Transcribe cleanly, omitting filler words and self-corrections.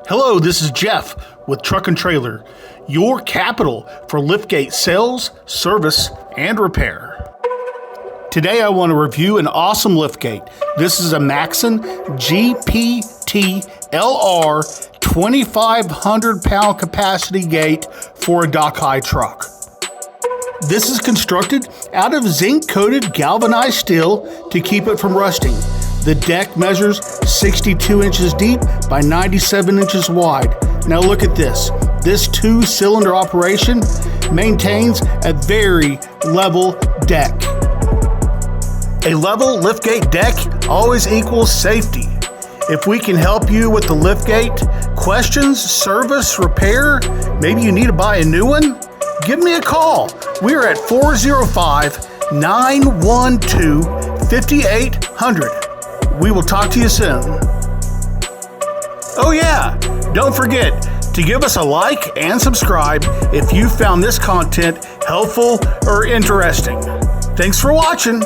Hello, this is Jeff with Truck-n-Trailer, your capital for liftgate sales, service, and repair. Today I want to review an awesome liftgate. This is a Maxon GPTLR 2,500 pound capacity gate for a dock-high truck. This is constructed out of zinc-coated galvanized steel to keep it from rusting. The deck measures 62 inches deep by 97 inches wide. Now look at this. This two-cylinder operation maintains a very level deck. A level liftgate deck always equals safety. If we can help you with the liftgate, questions, service, repair, maybe you need to buy a new one, give me a call. We are at 405-912-5800. We will talk to you soon. Oh yeah, don't forget to give us a like and subscribe if you found this content helpful or interesting. Thanks for watching.